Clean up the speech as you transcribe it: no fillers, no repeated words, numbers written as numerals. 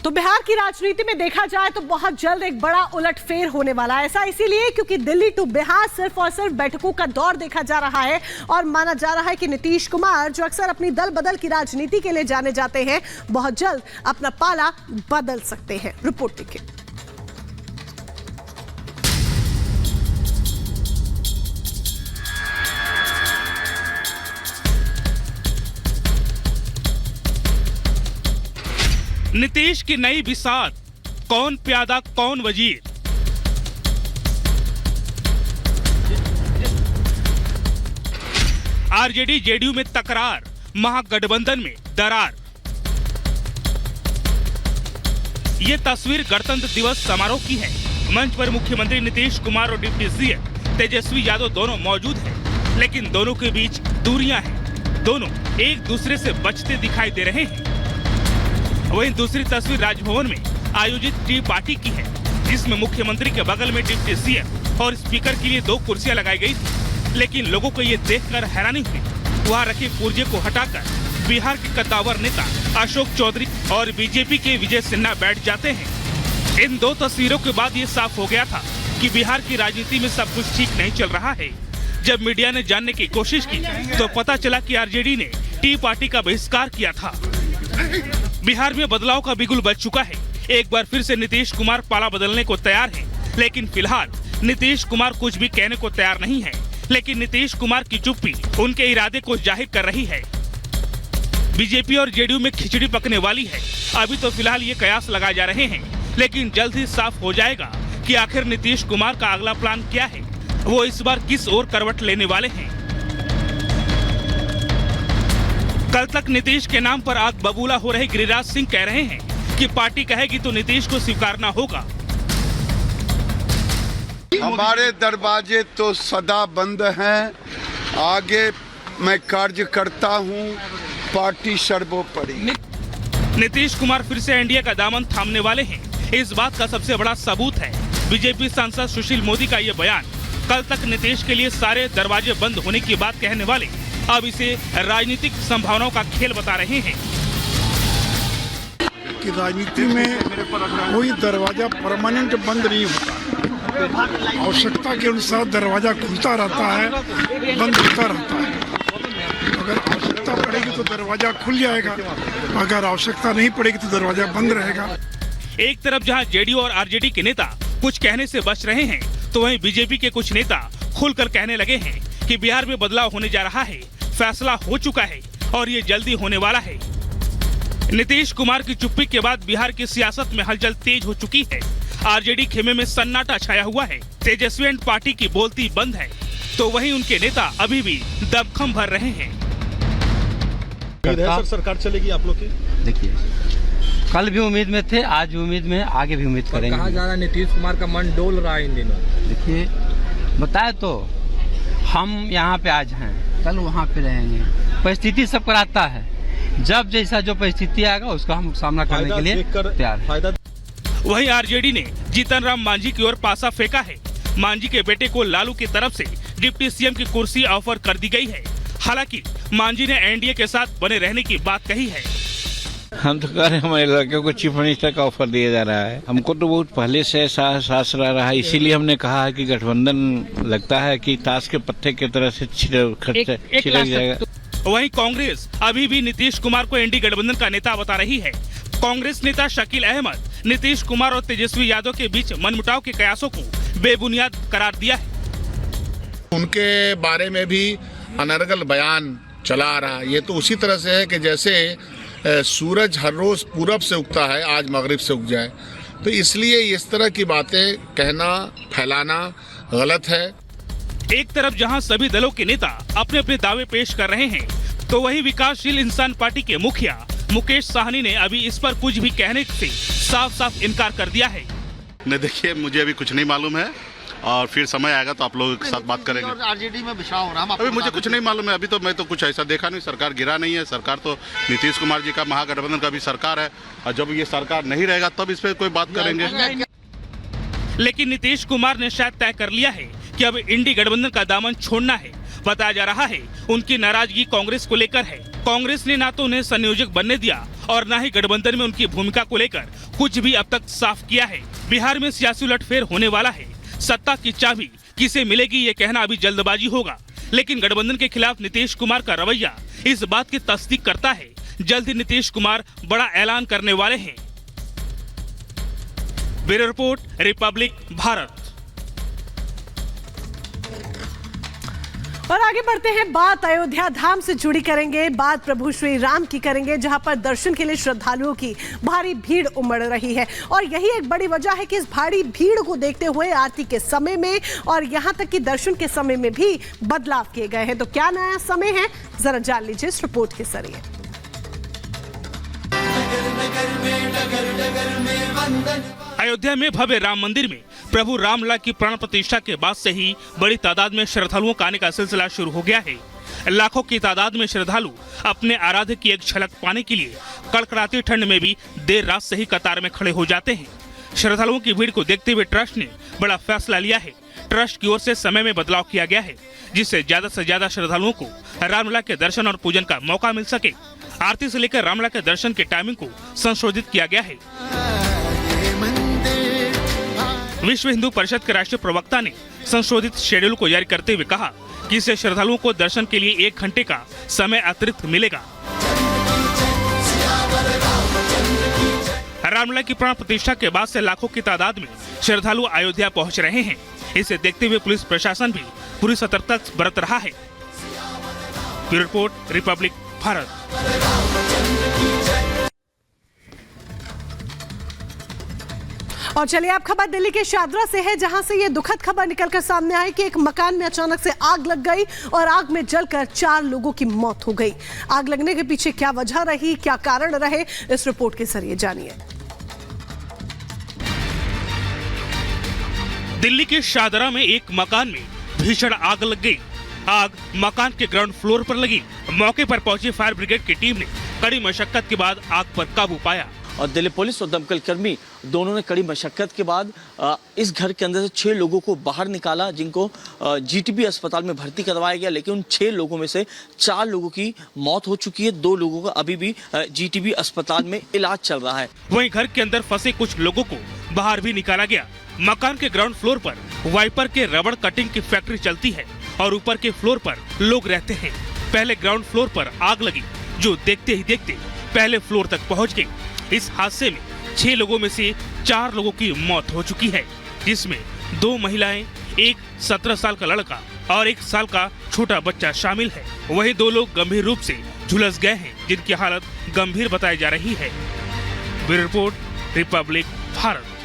तो बिहार की राजनीति में देखा जाए तो बहुत जल्द एक बड़ा उलटफेर होने वाला है। ऐसा इसीलिए क्योंकि दिल्ली टू बिहार सिर्फ और सिर्फ बैठकों का दौर देखा जा रहा है और माना जा रहा है कि नीतीश कुमार, जो अक्सर अपनी दल बदल की राजनीति के लिए जाने जाते हैं, बहुत जल्द अपना पाला बदल सकते हैं। रिपोर्ट देखिए। नीतीश की नई बिसात, कौन प्यादा कौन वजीर। आरजेडी जेडीयू में तकरार, महागठबंधन में दरार। ये तस्वीर गणतंत्र दिवस समारोह की है। मंच पर मुख्यमंत्री नीतीश कुमार और डिप्टी सीएम तेजस्वी यादव दोनों मौजूद हैं, लेकिन दोनों के बीच दूरियां हैं। दोनों एक दूसरे से बचते दिखाई दे रहे हैं। वहीं दूसरी तस्वीर राजभवन में आयोजित टी पार्टी की है, जिसमें मुख्यमंत्री के बगल में डिप्टी सीएम और स्पीकर के लिए 2 कुर्सियां लगाई गई थी। लेकिन लोगों को ये देखकर हैरानी हुई, वहां रखे पुर्जे को हटाकर बिहार के कद्दावर नेता अशोक चौधरी और बीजेपी के विजय सिन्हा बैठ जाते हैं। इन 2 तस्वीरों के बाद ये साफ हो गया था कि बिहार की राजनीति में सब कुछ ठीक नहीं चल रहा है। जब मीडिया ने जानने की कोशिश की तो पता चला कि आरजेडी ने टी पार्टी का बहिष्कार किया था। बिहार में बदलाव का बिगुल बज चुका है। एक बार फिर से नीतीश कुमार पाला बदलने को तैयार हैं, लेकिन फिलहाल नीतीश कुमार कुछ भी कहने को तैयार नहीं है। लेकिन नीतीश कुमार की चुप्पी उनके इरादे को जाहिर कर रही है। बीजेपी और जेडीयू में खिचड़ी पकने वाली है। अभी तो फिलहाल ये कयास लगाए जा रहे हैं, लेकिन जल्द ही साफ हो जाएगा कि आखिर नीतीश कुमार का अगला प्लान क्या है। वो इस बार किस ओर करवट लेने वाले हैं। कल तक नीतीश के नाम पर आग बबूला हो रहे गिरिराज सिंह कह रहे हैं कि पार्टी कहेगी तो नीतीश को स्वीकारना होगा। हमारे दरवाजे तो सदा बंद हैं। आगे मैं कार्य करता हूं, पार्टी सर्वोपरि। नीतीश कुमार फिर से एनडीए का दामन थामने वाले हैं। इस बात का सबसे बड़ा सबूत है बीजेपी सांसद सुशील मोदी का ये बयान। कल तक नीतीश के लिए सारे दरवाजे बंद होने की बात कहने वाले अब इसे राजनीतिक संभावनाओं का खेल बता रहे हैं। कि राजनीति में कोई दरवाजा परमानेंट बंद नहीं होता। आवश्यकता के अनुसार दरवाजा खुलता रहता है, बंद होता रहता है। अगर आवश्यकता पड़ेगी तो दरवाजा खुल जाएगा, अगर आवश्यकता नहीं पड़ेगी तो दरवाजा बंद रहेगा। एक तरफ जहां जेडीयू और आरजेडी के नेता कुछ कहने से बच रहे हैं, तो वहीं बीजेपी के कुछ नेता खुलकर कहने लगे हैं कि बिहार में बदलाव होने जा रहा है, फैसला हो चुका है और ये जल्दी होने वाला है। नीतीश कुमार की चुप्पी के बाद बिहार की सियासत में हलचल तेज हो चुकी है। आरजेडी खेमे में सन्नाटा छाया हुआ है। तेजस्वी एंड पार्टी की बोलती बंद है, तो वहीं उनके नेता अभी भी दमखम भर रहे हैं। सरकार चलेगी आप लोग की? देखिए, कल भी उम्मीद में थे, आज भी उम्मीद में, आगे भी उम्मीद करेंगे। कहा जा रहा है नीतीश कुमार का मन डोल रहा है इन दिनों। देखिए, बताए तो हम यहाँ पे आज हैं, कल वहाँ पे रहेंगे। परिस्थिति सब कराता है। जब जैसा जो परिस्थिति आएगा उसका हम सामना करने के लिए तैयार हैं। वहीं आरजेडी ने जीतन राम मांझी की ओर पासा फेंका है। मांझी के बेटे को लालू की तरफ से डिप्टी सीएम की कुर्सी ऑफर कर दी गई है। हालांकि मांझी ने एनडीए के साथ बने रहने की बात कही है। हम तो कह रहे हैं हमारे लड़के को चीफ मिनिस्टर का ऑफर दिया जा रहा है। हमको तो बहुत पहले से सास रहा है, इसीलिए हमने कहा है कि गठबंधन लगता है कि ताश के पत्ते की तरह से छिड़क जाएगा। वहीं कांग्रेस अभी भी नीतीश कुमार को एनडीए गठबंधन का नेता बता रही है। कांग्रेस नेता शकील अहमद नीतीश कुमार और तेजस्वी यादव के बीच मनमुटाव के कयासों को बेबुनियाद करार दिया है। उनके बारे में भी अनर्गल बयान चला आ रहा है। ये तो उसी तरह से है कि जैसे सूरज हर रोज पूरब से उगता है, आज मगरिब से उग जाए। तो इसलिए इस तरह की बातें कहना, फैलाना गलत है। एक तरफ जहां सभी दलों के नेता अपने अपने दावे पेश कर रहे हैं, तो वहीं विकासशील इंसान पार्टी के मुखिया मुकेश साहनी ने अभी इस पर कुछ भी कहने से साफ साफ इनकार कर दिया है। नहीं, देखिए, मुझे अभी कुछ नहीं मालूम है और फिर समय आएगा तो आप लोगों के साथ बात करेंगे। आरजेडी में विषाव हो रहा है, अभी मुझे कुछ नहीं मालूम है। अभी तो मैं तो कुछ ऐसा देखा नहीं। सरकार गिरा नहीं है। सरकार तो नीतीश कुमार जी का महागठबंधन का भी सरकार है, और जब ये सरकार नहीं रहेगा तब इस पर कोई बात करेंगे। लेकिन नीतीश कुमार ने शायद तय कर लिया है कि अब इंडी गठबंधन का दामन छोड़ना है। बताया जा रहा है उनकी नाराजगी कांग्रेस को लेकर है। कांग्रेस ने ना तो उन्हें संयोजक बनने दिया और न ही गठबंधन में उनकी भूमिका को लेकर कुछ भी अब तक साफ किया है। बिहार में सियासी उलटफेर होने वाला है। सत्ता की चाबी किसे मिलेगी ये कहना अभी जल्दबाजी होगा, लेकिन गठबंधन के खिलाफ नीतीश कुमार का रवैया इस बात की तस्दीक करता है। जल्द ही नीतीश कुमार बड़ा ऐलान करने वाले हैं। Bureau report, Republic Bharat. और आगे बढ़ते हैं, बात अयोध्या धाम से जुड़ी करेंगे, बात प्रभु श्री राम की करेंगे, जहां पर दर्शन के लिए श्रद्धालुओं की भारी भीड़ उमड़ रही है। और यही एक बड़ी वजह है कि इस भारी भीड़ को देखते हुए आरती के समय में और यहां तक कि दर्शन के समय में भी बदलाव किए गए हैं। तो क्या नया समय है, जरा जान लीजिए इस रिपोर्ट के जरिए। अयोध्या में भव्य राम मंदिर में प्रभु रामलला की प्राण प्रतिष्ठा के बाद से ही बड़ी तादाद में श्रद्धालुओं का आने का सिलसिला शुरू हो गया है। लाखों की तादाद में श्रद्धालु अपने आराध्य की एक झलक पाने के लिए कड़कड़ाती ठंड में भी देर रात से ही कतार में खड़े हो जाते हैं। श्रद्धालुओं की भीड़ को देखते हुए ट्रस्ट ने बड़ा फैसला लिया है। ट्रस्ट की ओर से समय में बदलाव किया गया है, जिससे ज्यादा से ज्यादा श्रद्धालुओं को रामलला के दर्शन और पूजन का मौका मिल सके। आरती से लेकर रामलला के दर्शन के टाइमिंग को संशोधित किया गया है। विश्व हिंदू परिषद के राष्ट्रीय प्रवक्ता ने संशोधित शेड्यूल को जारी करते हुए कहा कि इससे श्रद्धालुओं को दर्शन के लिए 1 घंटे का समय अतिरिक्त मिलेगा। रामलला की प्राण प्रतिष्ठा के बाद से लाखों की तादाद में श्रद्धालु अयोध्या पहुंच रहे हैं। इसे देखते हुए पुलिस प्रशासन भी पूरी सतर्कता बरत रहा है। Bureau report, Republic Bharat. और चलिए अब खबर दिल्ली के शादरा से है, जहां से ये दुखद खबर निकलकर सामने आई कि एक मकान में अचानक से आग लग गई और आग में जलकर 4 लोगों की मौत हो गई। आग लगने के पीछे क्या वजह रही, क्या कारण रहे, इस रिपोर्ट के जरिए जानिए। दिल्ली के शादरा में एक मकान में भीषण आग लग गई। आग मकान के ग्राउंड फ्लोर पर लगी। मौके पर पहुंची फायर ब्रिगेड की टीम ने कड़ी मशक्कत के बाद आग पर काबू पाया। और दिल्ली पुलिस और दमकल कर्मी दोनों ने कड़ी मशक्कत के बाद इस घर के अंदर से 6 लोगों को बाहर निकाला, जिनको जीटीबी अस्पताल में भर्ती करवाया गया। लेकिन उन 6 लोगों में से 4 लोगों की मौत हो चुकी है। 2 लोगों का अभी भी जीटीबी अस्पताल में इलाज चल रहा है। वहीं घर के अंदर फंसे कुछ लोगों को बाहर भी निकाला गया। मकान के ग्राउंड फ्लोर पर वाइपर के रबड़ कटिंग की फैक्ट्री चलती है और ऊपर के फ्लोर पर लोग रहते हैं। पहले ग्राउंड फ्लोर पर आग लगी, जो देखते ही देखते पहले फ्लोर तक पहुंच गई। इस हादसे में 6 लोगों में से 4 लोगों की मौत हो चुकी है, जिसमें 2 महिलाएं, एक 17 साल का लड़का और 1 साल का छोटा बच्चा शामिल है। वहीं 2 लोग गंभीर रूप से झुलस गए हैं, जिनकी हालत गंभीर बताई जा रही है। Bureau report, Republic Bharat.